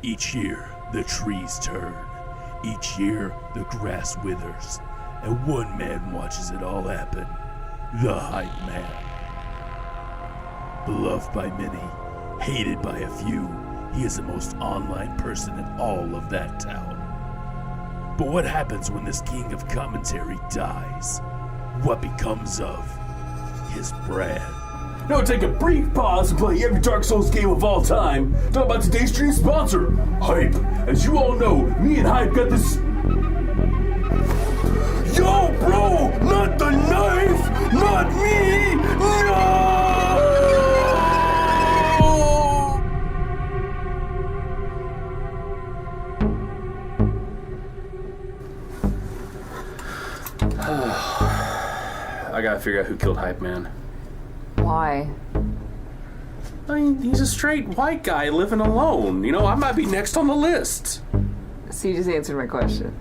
Each year, the trees turn. Each year, the grass withers. And one man watches it all happen. The Hype Man. Beloved by many, hated by a few, he is the most online person in all of that town. But what happens when this king of commentary dies? What becomes of his brand? Now take a brief pause and play every Dark Souls game of all time. Talk about today's stream sponsor, Hype. As you all know, me and Hype got this... Yo, bro! Not the knife! Not me! No! I gotta figure out who killed Hype Man. Why? I mean, he's a straight white guy living alone. You know, I might be next on the list. So you just answered my question.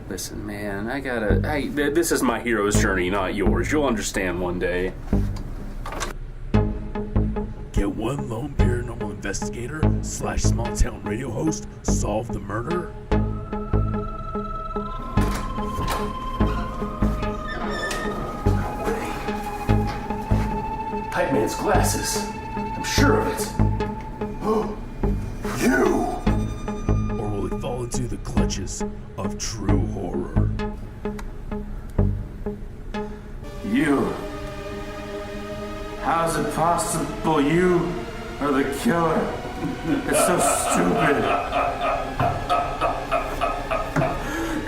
Listen, man, this is my hero's journey, not yours. You'll understand one day. Can one lone paranormal investigator / small town radio host solve the murder? Hype Man's glasses. I'm sure of it. You! Or will he fall into the clutches of true horror? You. How's it possible you are the killer? It's so stupid.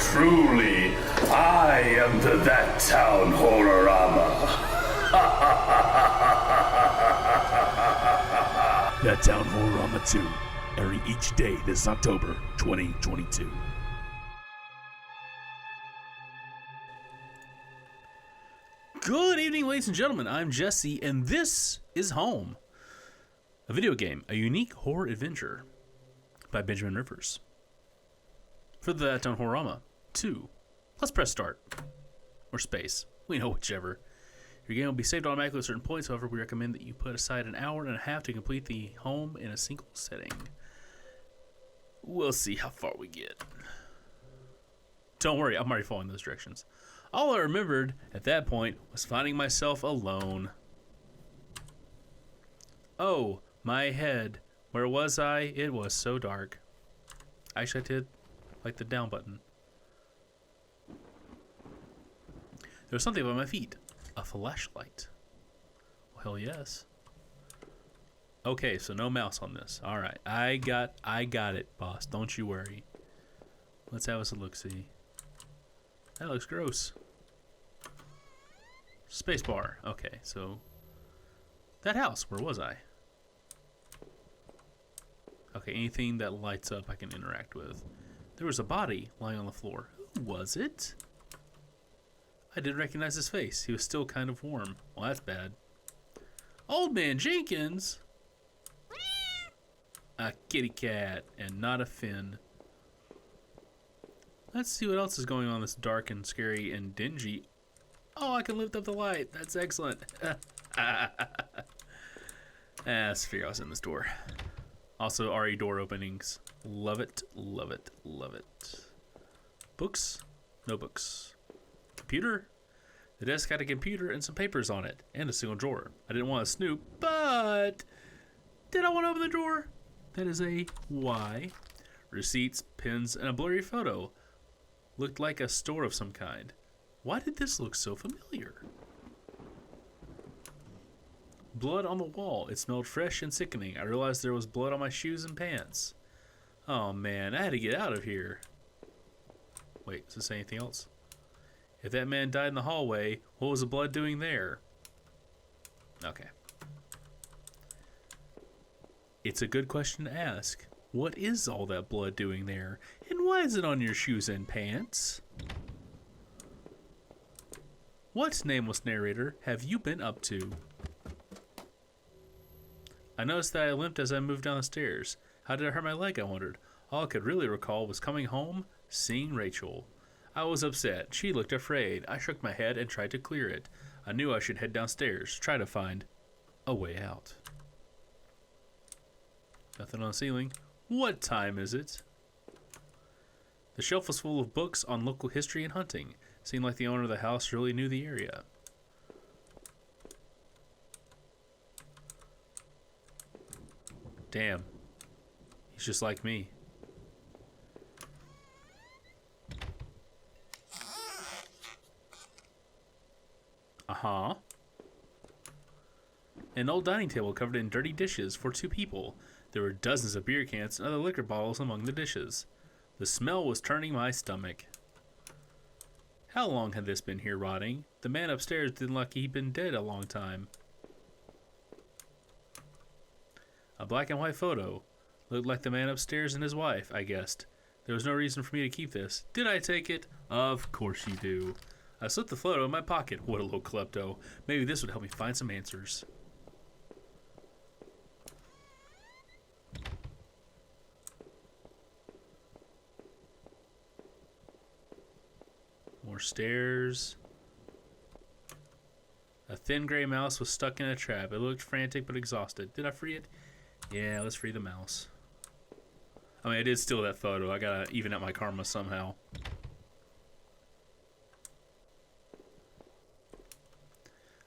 Truly, I am the THATTOWN Horrorama. THATTOWN Horrorama 2, airing each day this October 2022. Good evening, ladies and gentlemen. I'm Jesse, and this is Home, a video game, a unique horror adventure by Benjamin Rivers. For the THATTOWN Horrorama 2, let's press start, or space, we know whichever. Your game will be saved automatically at certain points. However, we recommend that you put aside an hour and a half to complete the home in a single setting. We'll see how far we get. Don't worry, I'm already following those directions. All I remembered at that point was finding myself alone. Oh, my head. Where was I? It was so dark. Actually, I did like the down button. There was something by my feet. A flashlight. Well, hell yes. Okay, so no mouse on this. Alright. I got it, boss. Don't you worry. Let's have us a look-see. That looks gross. Spacebar. Okay, so that house, where was I? Okay, anything that lights up I can interact with. There was a body lying on the floor. Who was it? I didn't recognize his face. He was still kind of warm. Well, that's bad. Old Man Jenkins? A kitty cat, and not a fin. Let's see what else is going on that's dark and scary and dingy. Oh, I can lift up the light. That's excellent. Let's figure out what's in this door. Also, RE door openings. Love it, love it, love it. Books? No books. Computer? The desk had a computer and some papers on it, and a single drawer. I didn't want to snoop, but did I want to open the drawer? That is a Y. Receipts, pens, and a blurry photo. Looked like a store of some kind. Why did this look so familiar? Blood on the wall. It smelled fresh and sickening. I realized there was blood on my shoes and pants. Oh man, I had to get out of here. Wait, does it say anything else? If that man died in the hallway, what was the blood doing there? Okay. It's a good question to ask. What is all that blood doing there? And why is it on your shoes and pants? What, nameless narrator, have you been up to? I noticed that I limped as I moved down the stairs. How did I hurt my leg, I wondered. All I could really recall was coming home, seeing Rachel. I was upset. She looked afraid. I shook my head and tried to clear it. I knew I should head downstairs, try to find a way out. Nothing on the ceiling. What time is it? The shelf was full of books on local history and hunting. Seemed like the owner of the house really knew the area. Damn. He's just like me. Uh-huh. An old dining table covered in dirty dishes for 2 people. There were dozens of beer cans and other liquor bottles among the dishes. The smell was turning my stomach. How long had this been here rotting? The man upstairs didn't look like he'd been dead a long time. A black and white photo. Looked like the man upstairs and his wife, I guessed. There was no reason for me to keep this. Did I take it? Of course you do. I slipped the photo in my pocket. What a little klepto. Maybe this would help me find some answers. More stairs. A thin gray mouse was stuck in a trap. It looked frantic but exhausted. Did I free it? Yeah, let's free the mouse. I mean, I did steal that photo. I gotta even out my karma somehow.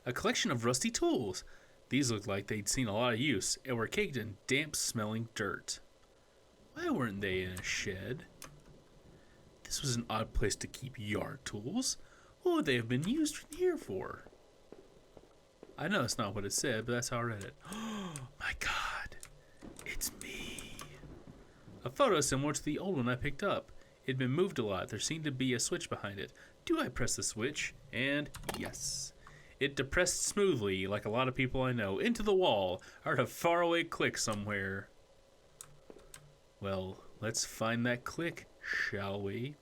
A collection of rusty tools. These looked like they'd seen a lot of use and were caked in damp-smelling dirt. Why weren't they in a shed? This was an odd place to keep yard tools. What would they have been used here for? I know that's not what it said, but that's how I read it. Oh my god. It's me. A photo similar to the old one I picked up. It'd been moved a lot. There seemed to be a switch behind it. Do I press the switch? And yes. It depressed smoothly, like a lot of people I know, into the wall. I heard a faraway click somewhere. Well, let's find that click, shall we?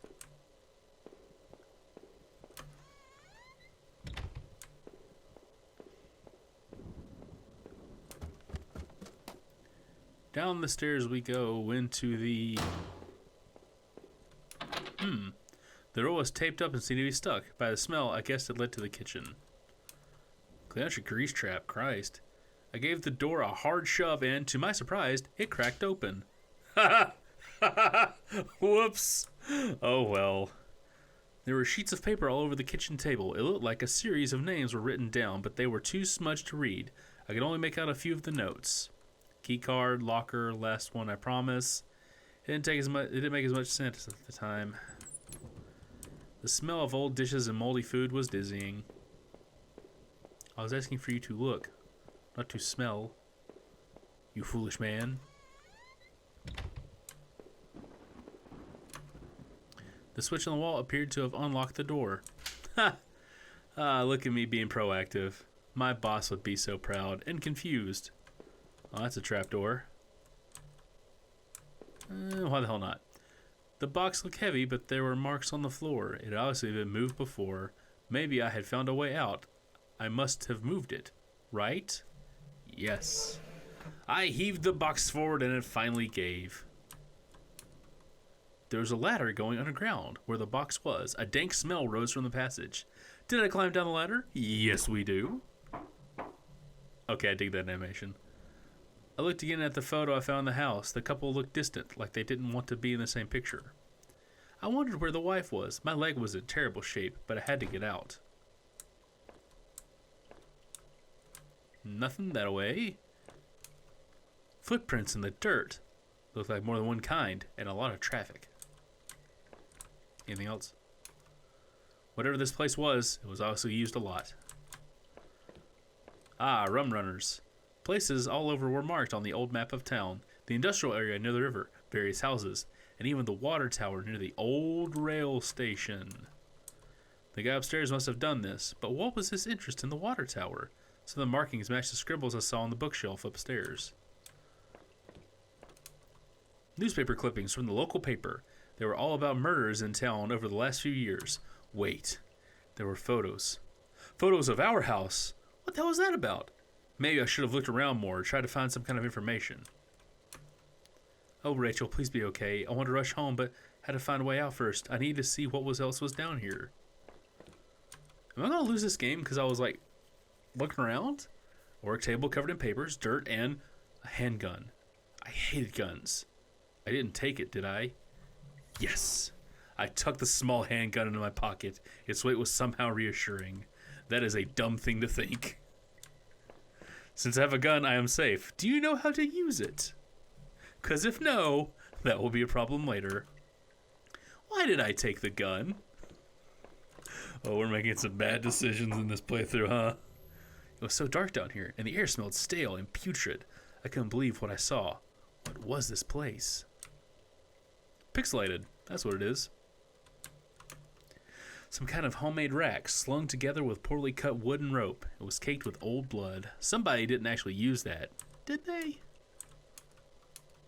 Down the stairs we go into the... The door was taped up and seemed to be stuck. By the smell, I guessed it led to the kitchen. Clean out your grease trap, Christ. I gave the door a hard shove and, to my surprise, it cracked open. Ha ha! Whoops! Oh well. There were sheets of paper all over the kitchen table. It looked like a series of names were written down, but they were too smudged to read. I could only make out a few of the notes. Key card, locker, last one I promise. It didn't make as much sense at the time. The smell of old dishes and moldy food was dizzying. I was asking for you to look, not to smell. You foolish man. The switch on the wall appeared to have unlocked the door. Ha! Look at me being proactive. My boss would be so proud and confused. Oh, that's a trapdoor. Why the hell not? The box looked heavy, but there were marks on the floor. It had obviously been moved before. Maybe I had found a way out. I must have moved it, right? Yes. I heaved the box forward and it finally gave. There was a ladder going underground where the box was. A dank smell rose from the passage. Did I climb down the ladder? Yes, we do. Okay, I dig that animation. I looked again at the photo I found in the house. The couple looked distant, like they didn't want to be in the same picture. I wondered where the wife was. My leg was in terrible shape, but I had to get out. Nothing that way. Footprints in the dirt. Looked like more than one kind, and a lot of traffic. Anything else? Whatever this place was, it was obviously used a lot. Ah, rum runners. Places all over were marked on the old map of town. The industrial area near the river, various houses, and even the water tower near the old rail station. The guy upstairs must have done this, but what was his interest in the water tower? Some of the markings matched the scribbles I saw on the bookshelf upstairs. Newspaper clippings from the local paper. They were all about murders in town over the last few years. Wait, there were photos. Photos of our house. What the hell was that about? Maybe I should have looked around more or tried to find some kind of information. Oh, Rachel, please be okay. I want to rush home, but had to find a way out first. I need to see what else was down here. Am I going to lose this game because I was, like, looking around? A work table covered in papers, dirt, and a handgun. I hated guns. I didn't take it, did I? Yes. I tucked the small handgun into my pocket. Its weight was somehow reassuring. That is a dumb thing to think. Since I have a gun, I am safe. Do you know how to use it? 'Cause if no, that will be a problem later. Why did I take the gun? Oh, we're making some bad decisions in this playthrough, huh? It was so dark down here, and the air smelled stale and putrid. I couldn't believe what I saw. What was this place? Pixelated, that's what it is. Some kind of homemade rack slung together with poorly cut wood and rope. It was caked with old blood. Somebody didn't actually use that, did they?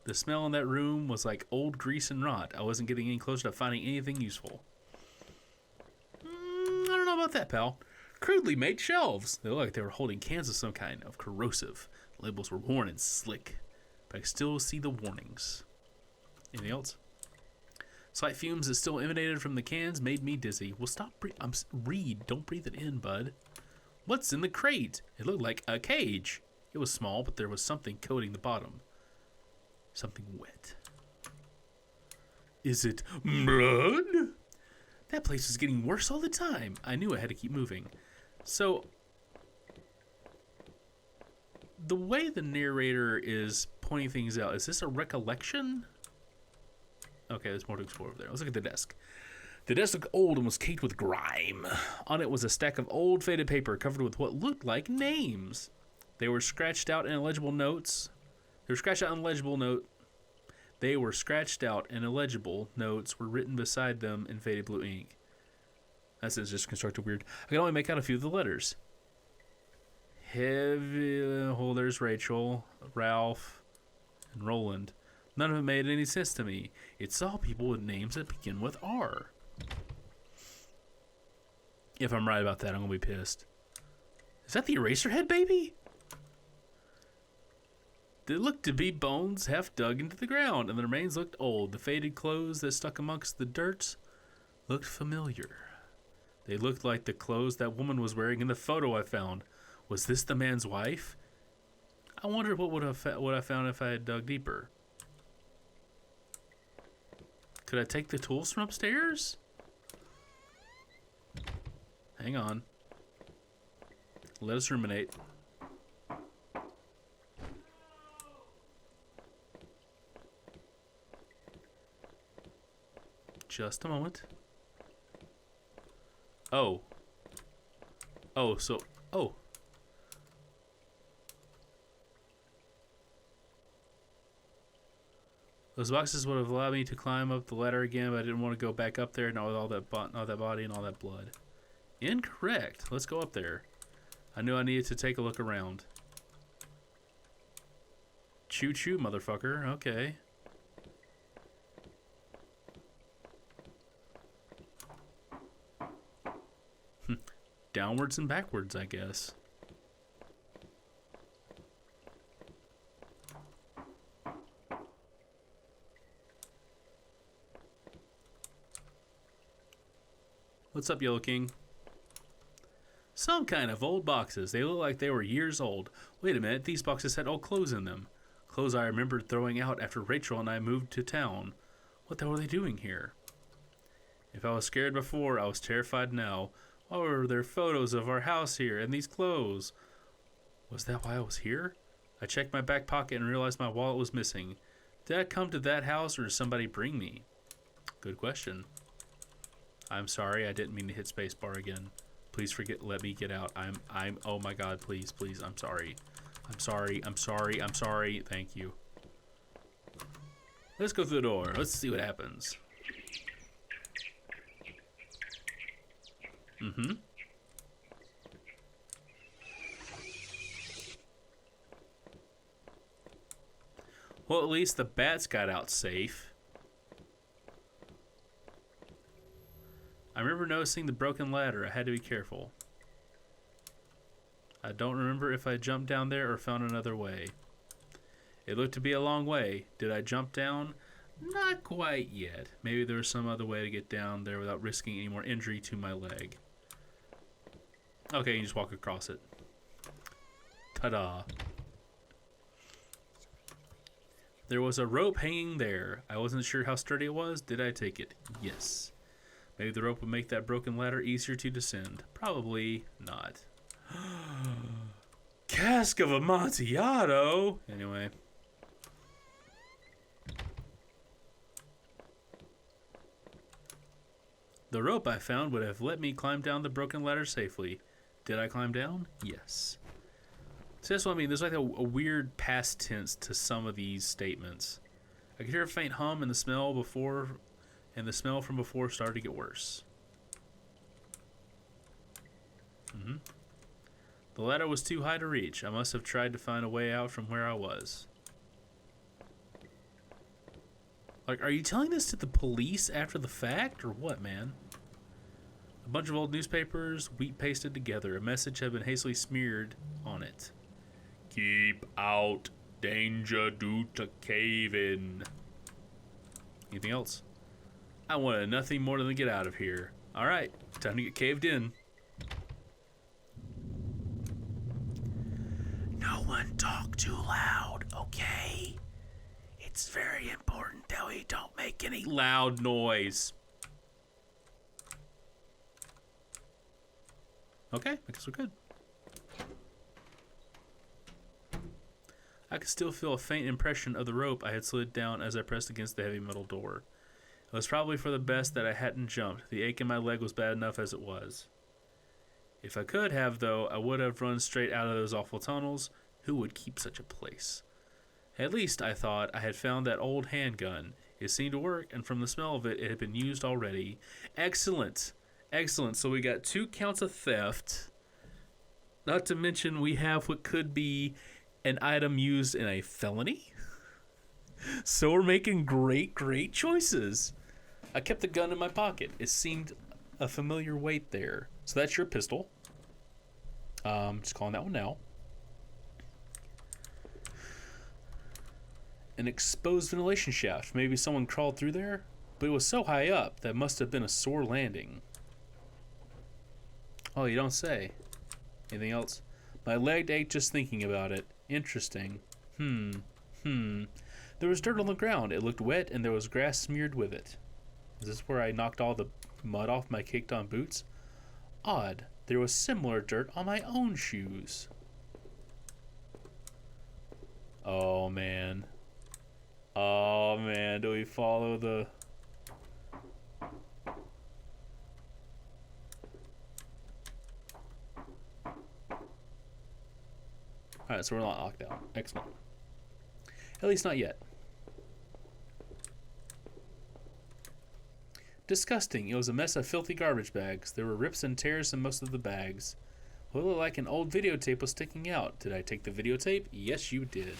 The smell in that room was like old grease and rot. I wasn't getting any closer to finding anything useful. I don't know about that, pal. Crudely made shelves. They looked like they were holding cans of some kind of corrosive. The labels were worn and slick, but I could still see the warnings. Anything else? Slight fumes that still emanated from the cans made me dizzy. Well, stop read. Don't breathe it in, bud. What's in the crate? It looked like a cage. It was small, but there was something coating the bottom. Something wet. Is it blood? That place is getting worse all the time. I knew I had to keep moving. So, the way the narrator is pointing things out, is this a recollection? Okay, there's more to explore over there. Let's look at the desk. The desk looked old and was caked with grime. On it was a stack of old faded paper covered with what looked like names. They were scratched out in illegible notes. They were scratched out and illegible notes were written beside them in faded blue ink. That sentence just constructed weird. I can only make out a few of the letters. There's Rachel, Ralph, and Roland. None of it made any sense to me. It's all people with names that begin with R. If I'm right about that, I'm going to be pissed. Is that the Eraserhead baby? They looked to be bones half dug into the ground, and the remains looked old. The faded clothes that stuck amongst the dirt looked familiar. They looked like the clothes that woman was wearing in the photo I found. Was this the man's wife? I wonder what I found if I had dug deeper. Could I take the tools from upstairs? Hang on. Let us ruminate. Just a moment. Oh. Oh, so... Oh. Those boxes would have allowed me to climb up the ladder again, but I didn't want to go back up there, not with all that body and all that blood. Incorrect. Let's go up there. I knew I needed to take a look around. Choo-choo, motherfucker. Okay. Downwards and backwards, I guess. What's up, Yellow King? Some kind of old boxes. They look like they were years old. Wait a minute, these boxes had old clothes in them. Clothes I remembered throwing out after Rachel and I moved to town. What the hell were they doing here? If I was scared before, I was terrified now. Why were there photos of our house here and these clothes? Was that why I was here? I checked my back pocket and realized my wallet was missing. Did I come to that house or did somebody bring me? Good question. I'm sorry, I didn't mean to hit spacebar again. Please let me get out. Oh my god, please, I'm sorry. I'm sorry. Thank you. Let's go through the door. Let's see what happens. Well, at least the bats got out safe. I remember noticing the broken ladder. I had to be careful. I don't remember if I jumped down there or found another way. It looked to be a long way. Did I jump down? Not quite yet. Maybe there was some other way to get down there without risking any more injury to my leg. Okay, you just walk across it. Ta-da. There was a rope hanging there. I wasn't sure how sturdy it was. Did I take it? Yes. Maybe the rope would make that broken ladder easier to descend. Probably not. Cask of Amontillado! Anyway. The rope I found would have let me climb down the broken ladder safely. Did I climb down? Yes. So that's what I mean. There's like a weird past tense to some of these statements. I could hear a faint hum and the smell from before started to get worse. The ladder was too high to reach. I must have tried to find a way out from where I was. Like, are you telling this to the police after the fact, or what, man? A bunch of old newspapers, wheat pasted together. A message had been hastily smeared on it. Keep out. Danger due to cave-in. Anything else? I wanted nothing more than to get out of here. Alright, time to get caved in. No one talk too loud, okay? It's very important that we don't make any loud noise. Okay, I guess we're good. I could still feel a faint impression of the rope I had slid down as I pressed against the heavy metal door. It was probably for the best that I hadn't jumped. The ache in my leg was bad enough as it was. If I could have, though, I would have run straight out of those awful tunnels. Who would keep such a place? At least, I thought, I had found that old handgun. It seemed to work, and from the smell of it, it had been used already. Excellent! Excellent. So we got 2 counts of theft. Not to mention we have what could be an item used in a felony. So we're making great choices. I kept the gun in my pocket. It seemed a familiar weight there. So that's your pistol. Just calling that one now. An exposed ventilation shaft. Maybe someone crawled through there, but it was so high up that must have been a sore landing. Oh, you don't say. Anything else? My leg ached just thinking about it. Interesting. There was dirt on the ground. It looked wet, and there was grass smeared with it. Is this where I knocked all the mud off my kicked-on boots? Odd. There was similar dirt on my own shoes. Oh, man. Oh, man. Do we follow the... Alright, so we're not locked out. Excellent. At least not yet. Disgusting. It was a mess of filthy garbage bags. There were rips and tears in most of the bags. What looked like an old videotape was sticking out. Did I take the videotape? Yes, you did.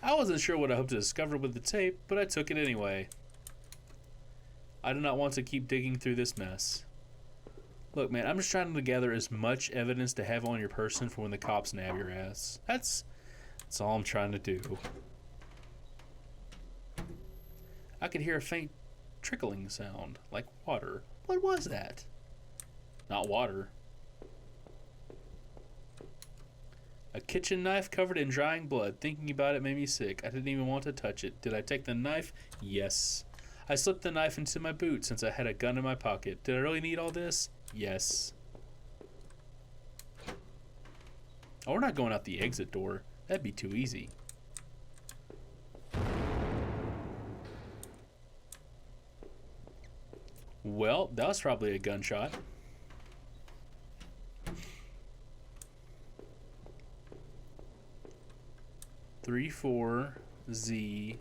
I wasn't sure what I hoped to discover with the tape, but I took it anyway. I do not want to keep digging through this mess. Look, man, I'm just trying to gather as much evidence to have on your person for when the cops nab your ass. That's all I'm trying to do. I could hear a faint trickling sound, like water. What was that? Not water. A kitchen knife covered in drying blood. Thinking about it made me sick. I didn't even want to touch it. Did I take the knife? Yes. I slipped the knife into my boot since I had a gun in my pocket. Did I really need all this? Yes. Oh, we're not going out the exit door. That'd be too easy. Well, that was probably a gunshot. Three, 4, Z.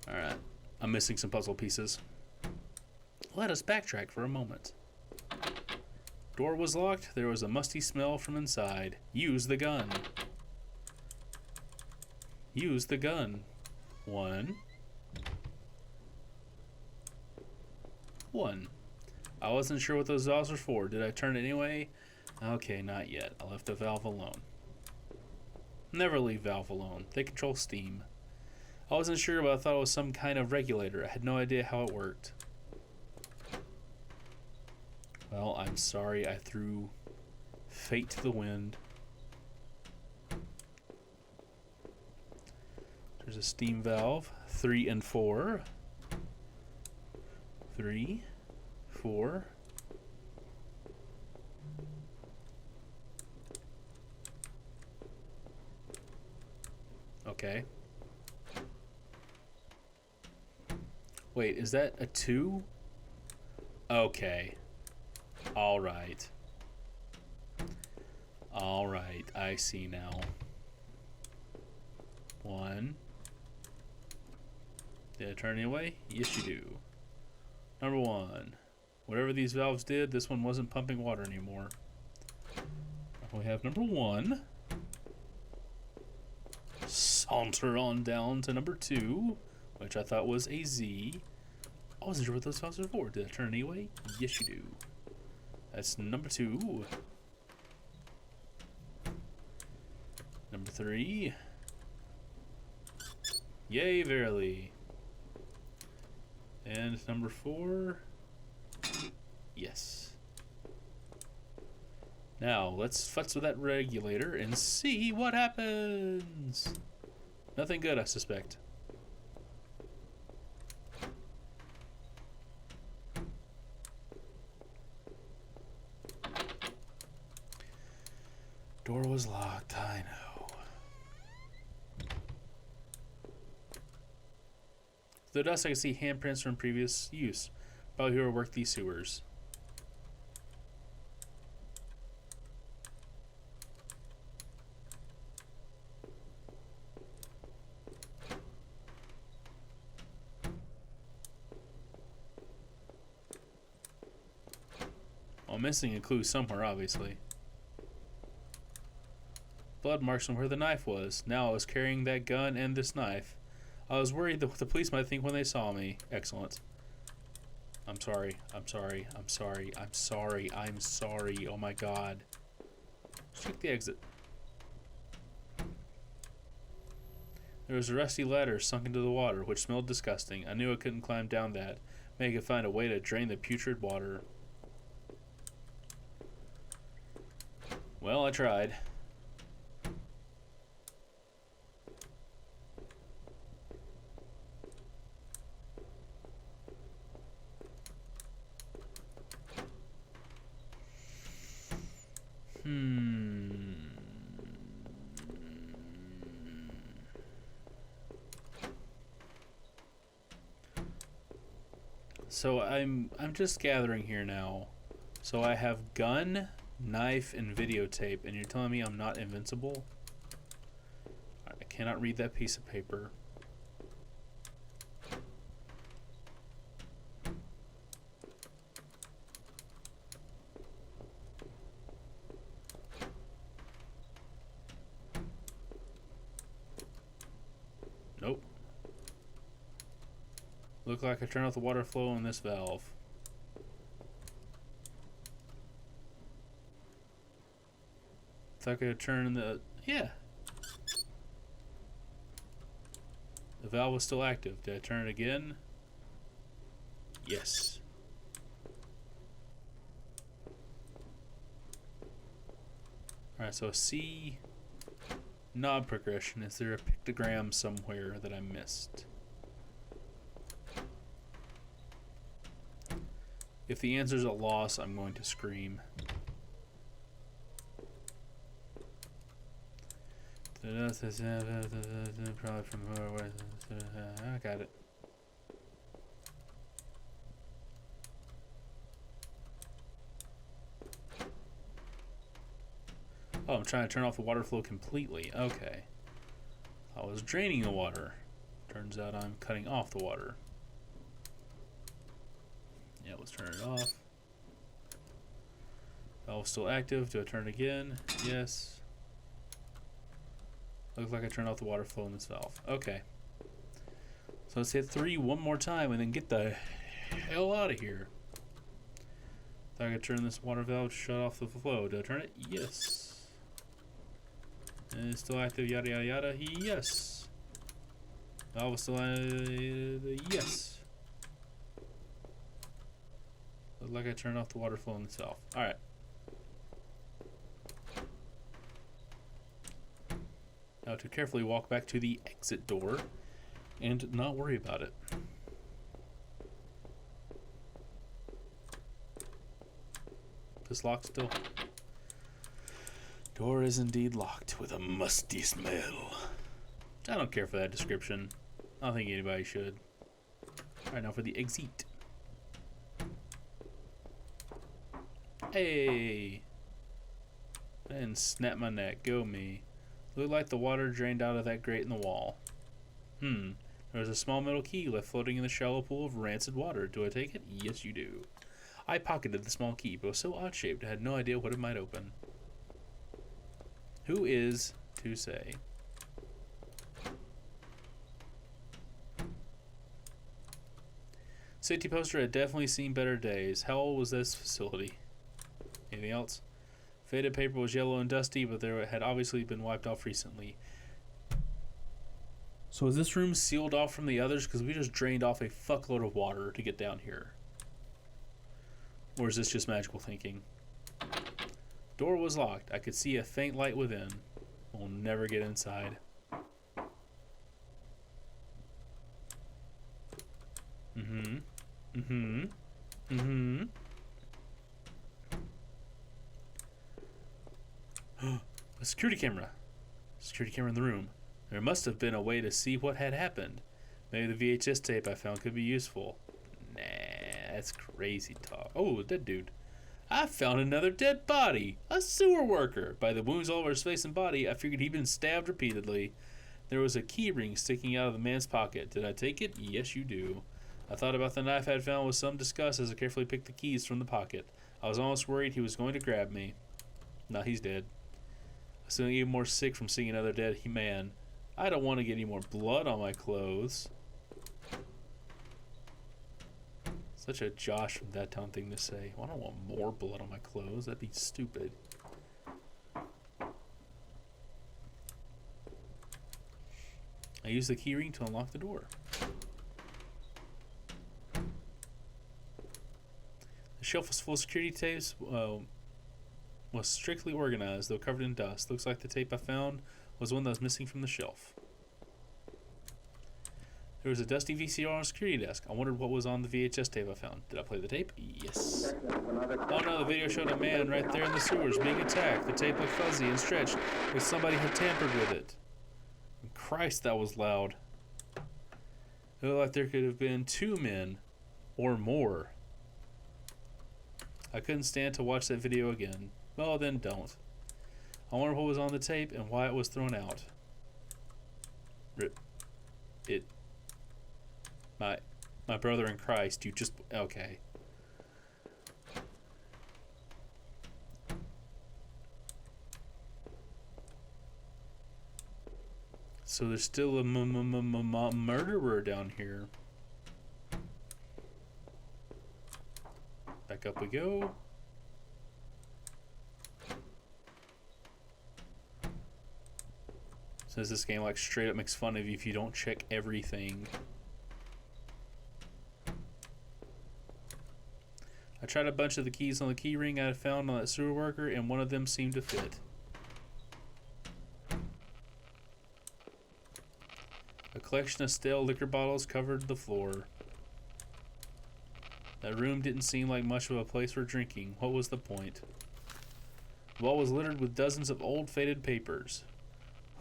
Alright. I'm missing some puzzle pieces. Let us backtrack for a moment. Door was locked. There was a musty smell from inside. Use the gun. Use the gun. 1. 1. I wasn't sure what those valves were for. Did I turn it anyway? Okay, not yet. I left the valve alone. Never leave valve alone. They control steam. I wasn't sure, but I thought it was some kind of regulator. I had no idea how it worked. Well, I'm sorry I threw fate to the wind. There's a steam valve. 3 and 4. 3, 4. Okay. Wait, is that a 2? Okay. Alright. Alright, I see now. 1. Did I turn anyway? Yes, you do. Number 1. Whatever these valves did, this one wasn't pumping water anymore. We have number 1. Saunter on down to number 2, which I thought was a Z. I wasn't sure what those valves were for. Did I turn anyway? Yes, you do. That's number 2. Number 3. Yay, verily. And number 4. Yes. Now, let's futz with that regulator and see what happens. Nothing good, I suspect. Door was locked, I know. Through the dust, I can see handprints from previous use. Probably whoever worked these sewers. I'm missing a clue somewhere, obviously. Blood marks from where the knife was. Now I was carrying that gun and this knife. I was worried that what the police might think when they saw me. Excellent. I'm sorry. I'm sorry. I'm sorry. I'm sorry. I'm sorry. Oh my god. Check the exit. There was a rusty ladder sunk into the water, which smelled disgusting. I knew I couldn't climb down that. Maybe I could find a way to drain the putrid water. Well, I tried. So I'm just gathering here now. So I have gun, knife, and videotape, and you're telling me I'm not invincible? I cannot read that piece of paper. Nope. Look like I turned off the water flow on this valve. If I could turn the... yeah. The valve was still active. Did I turn it again? Yes. Alright, so C knob progression. Is there a pictogram somewhere that I missed? If the answer's a loss, I'm going to scream. Probably from where I got it. Oh, I'm trying to turn off the water flow completely. Okay. I was draining the water. Turns out I'm cutting off the water. Yeah, let's turn it off. Valve's still active. Do I turn it again? Yes. Looks like I turned off the water flow in this valve. Okay. So let's hit 3 one more time and then get the hell out of here. Thought I could turn this water valve, shut off the flow. Do I turn it? Yes. And it's still active, yada yada yada. Yes. Valve is still yes. Looks like I turned off the water flow in this valve. Alright. Now to carefully walk back to the exit door and not worry about it. This locked still. Door is indeed locked with a musty smell. I don't care for that description. I don't think anybody should. Alright, now for the exit. Hey! And snap my neck. Go me. Looked like the water drained out of that grate in the wall. There was a small metal key left floating in the shallow pool of rancid water. Do I take it? Yes, you do. I pocketed the small key, but it was so odd-shaped I had no idea what it might open. Who is to say? Safety poster had definitely seen better days. How old was this facility? Anything else? Faded paper was yellow and dusty, but there had obviously been wiped off recently. So is this room sealed off from the others? Because we just drained off a fuckload of water to get down here. Or is this just magical thinking? Door was locked. I could see a faint light within. We'll never get inside. A security camera. Security camera in the room. There must have been a way to see what had happened. Maybe the VHS tape I found could be useful. Nah, that's crazy talk. Oh, a dead dude. I found another dead body. A sewer worker. By the wounds all over his face and body, I figured he'd been stabbed repeatedly. There was a key ring sticking out of the man's pocket. Did I take it? Yes, you do. I thought about the knife I had found with some disgust as I carefully picked the keys from the pocket. I was almost worried he was going to grab me. Now he's dead. I was feeling even more sick from seeing another dead man. I don't want to get any more blood on my clothes. Such a Josh from THATTOWN thing to say. Well, I don't want more blood on my clothes. That'd be stupid. I used the keyring to unlock the door. The shelf was full of security tapes. Was strictly organized, though covered in dust. Looks like the tape I found was one that was missing from the shelf. There was a dusty VCR on a security desk. I wondered what was on the VHS tape I found. Did I play the tape? Yes. Oh no, the video showed a man right there in the sewers being attacked. The tape looked fuzzy and stretched, like somebody had tampered with it. Christ, that was loud. It looked like there could have been 2 men or more. I couldn't stand to watch that video again. Well, then don't. I wonder what was on the tape and why it was thrown out. Rip. It. My brother in Christ, you just... Okay. So there's still a murderer down here. Back up we go. Says this game like straight up makes fun of you if you don't check everything. I tried a bunch of the keys on the key ring I had found on that sewer worker, and one of them seemed to fit. A collection of stale liquor bottles covered the floor. That room didn't seem like much of a place for drinking. What was the point? The wall was littered with dozens of old faded papers.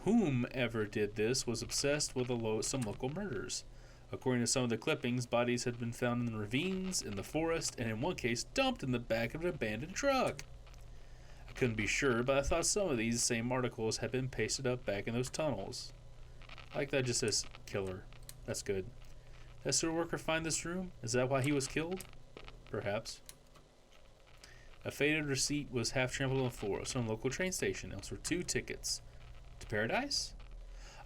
Whomever did this was obsessed with some local murders. According to some of the clippings, bodies had been found in the ravines, in the forest, and in one case dumped in the back of an abandoned truck. I couldn't be sure, but I thought some of these same articles had been pasted up back in those tunnels. I like that just says killer. That's good. Did that sewer worker find this room? Is that why he was killed? Perhaps. A faded receipt was half trampled on the floor of some local train station. Those were 2 tickets. To paradise?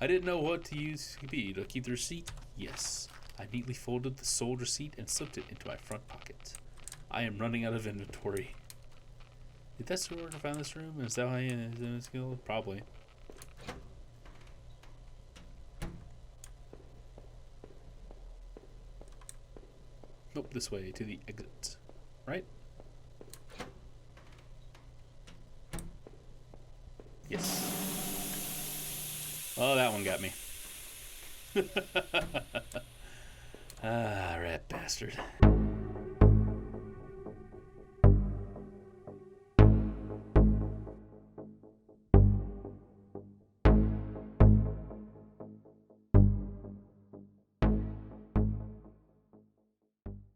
I didn't know what to use to be. To keep the receipt? Yes. I neatly folded the sold receipt and slipped it into my front pocket. I am running out of inventory. Did that sewer worker find this room? Is that why he is killed? Probably. Nope, this way to the exit. Right? Yes. Oh, that one got me. Ah, rat bastard.